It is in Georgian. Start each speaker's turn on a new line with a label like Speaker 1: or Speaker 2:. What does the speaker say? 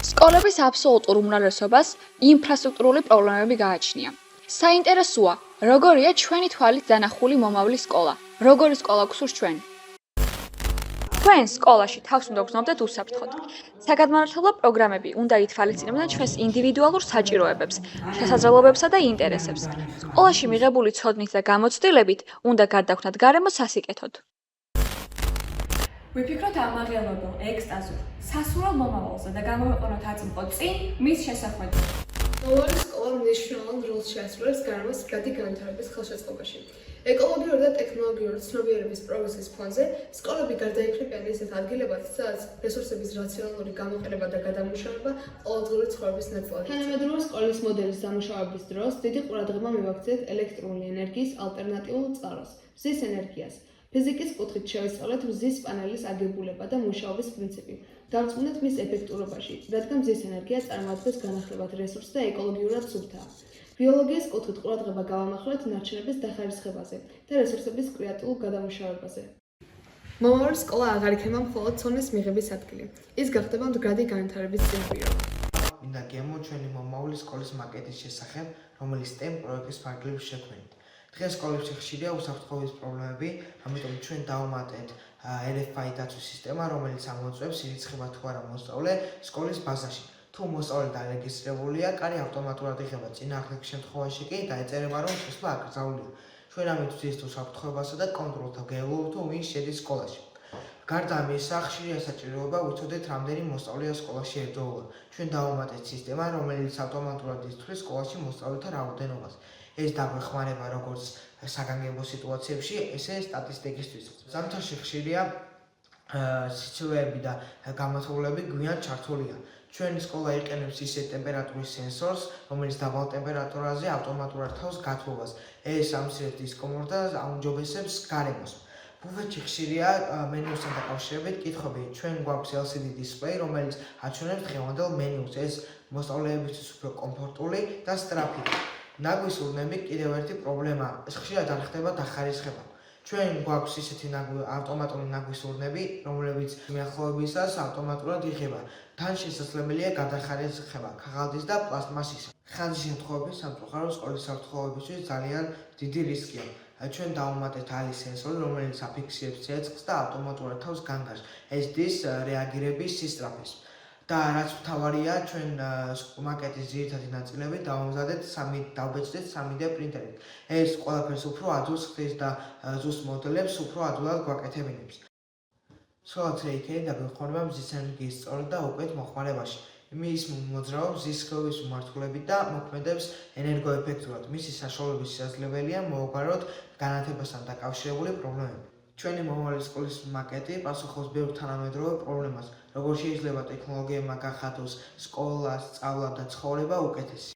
Speaker 1: სკოლების აბსოლუტურ უმრავლესობას ინფრასტრუქტურული პრობლემები გააჩნია. საინტერესოა, როგორია ჩვენი თვალით დანახული მომავლის სკოლა. როგორი სკოლა გსურს ჩვენ? თქვენ სკოლაში თავს უნდა გრძნობდეთ უსაფრთხოდ. საგანმანათლებლო პროგრამები უნდა ითვალისწინებდნენ ჩვენს ინდივიდუალურ საჭიროებებს, შესაძლებლობებსა და ინტერესებს. სკოლაში მიღებული ცოდნით და გამოცდილებით უნდა გარდაქმნათ გარემო სასიკეთოდ.
Speaker 2: ვიფიქროთ ამაღელვებელ, ექსტაზურ, სასურველ მომავალზე და გამოვიყენოთ აწმყო წინ მის შესახვედრად.
Speaker 3: მომავალი სკოლა მნიშვნელოვან როლს შეასრულებს გარემოს მდგრადი განვითარების ხელშეწყობაში. ეკოლოგიური და ტექნოლოგიური ცნობიერების პროგრესის ფონზე სკოლები გარდაიქმნებიან ისეთ ადგილებად, სადაც რესურსების რაციონალური გამოყენება და გადამუშავება ყოველდღიური ცხოვრების ნაწილია. თანამედროვე სკოლის მოდელის დამუშავების დროს დიდი ყურადღება მივაქციეთ ელექტრული ენერგიის ალტერნატიულ წყაროს, მზის ენერგიას. ფიზიკის კუთხით შევისწავლეთ მზის პანელის აგებულება და მუშაობის პრინციპი. დავწმუნდეთ მის ეფექტურობაში, რადგან მზის ენერგია წარმოადგენს განახლებად რესურსს და ეკოლოგიურად სუფთაა. ბიოლოგიის კუთხით ყურადღება გავამახვილეთ ნარჩენების დახარისხებაზე და რესურსების კრეატიულ გადამუშავებაზე. მომავალი სკოლა აღარ იქნება მხოლოდ ცოდნის მიღების ადგილი. ის გახდება მდგრადი განვითარების წინაპირობა.
Speaker 4: მინდა გემო ჩვენი მომავალი სკოლის მაკეტის შესახებ, რომელიც STEM პროექტის ფარგლებს შექმნით. დღეს სკოლებში ხშირია უსაფრთხოების პრობლემები, ამიტომ ჩვენ დავუმატეთ RFID დაცვის სისტემა, რომელიც ამოწმებს ირიცხება თუ არა მოსწავლე სკოლის ბაზაში. თუ მოსწავლე დარეგისტრირებულია, კარი ავტომატურად იღება, წინააღმდეგ შემთხვევაში კი დაეწერება, რომ შესვლა აკრძალულია. ჩვენ ამით ვზის უსაფრთხოებასა და კონტროლს გევლობ თუ ვინ შედის სკოლაში. გარდა ამისა, ხშირია საჭიროება ვიცოდეთ, რამდენი მოსწავლეა სკოლაში ერთდროულად. ჩვენ დავუმატეთ სისტემა, რომელიც ავტომატურად იცვლის სკოლაში მოსწავლეთა რაოდენობას. ეს დაგვეხმარება როგორც საგანგებო სიტუაციებში, ესე სტატისტიკისთვის. ზამთარში ხშირია სიცივეები და გამართულები გვიან ჩართულია. ჩვენი სკოლა იყენებს ისეთ ტემპერატურის სენსორს, რომელიც დაბალ ტემპერატურაზე ავტომატურად თავს გათბობას. ეს ამცირებს დისკომფორტს და აუმჯობესებს გარემოს. ბუფეტში ხშირია მენიუსთან დაკავშირებით კითხვები. ჩვენ გვაქვს LCD დისპლეი, რომელიც აჩვენებს დღევანდელ მენიუს. ეს მოსწავლეებისთვის უფრო კომფორტული და სწრაფია. ნაგვის ურნები კიდევ ერთი პრობლემაა. ეს ხშირად არ ხდება დახარისხება. ჩვენ გვაქვს ისეთი ავტომატური ნაგვის ურნები, რომლებიც მიახლოებისას ავტომატურად იღება. თან შესაძლებელია გადახარისხება ქაღალდის და პლასტმასის. ხანძრის შემთხვევების სამწუხარო სკოლის საფრთხეებისთვის ძალიან დიდი რისკია. ჩვენ დავუმატეთ ალი სენსორი, რომელიც აფიქსირებს ცეცხლს და ავტომატურად თავს განგარს. ეს დის რეაგირების სისწრაფეს. და რაც მთავარია, ჩვენ მაკეტის ძირითადი ნაწილები დავბეჭდეთ 3D პრინტერით. ეს ყველაფერს უფრო ადვილს ხდის და ზუსტ მოდელებს უფრო ადვილად გვაკეთებინებს. სოლარ ტრეიქერი დაგვეხმარება მზის ენერგიის სწორად და უკეთ მოხმარებაში. ის მოძრაობს მზის სხეულების მიმართულებით და მოქმედებს ენერგოეფექტურად. მისი საშუალების შესაძლებელია მოუგაროთ განათებასთან დაკავშირებული პრობლემები. ჩვენი მომავალი სკოლის მაკეტი პასუხობს ბევრ თანამედროვე პრობლემას, როგორ შეიძლება ტექნოლოგიებმა გახადოს სკოლა, სწავლა და ცხოვრება უკეთესი.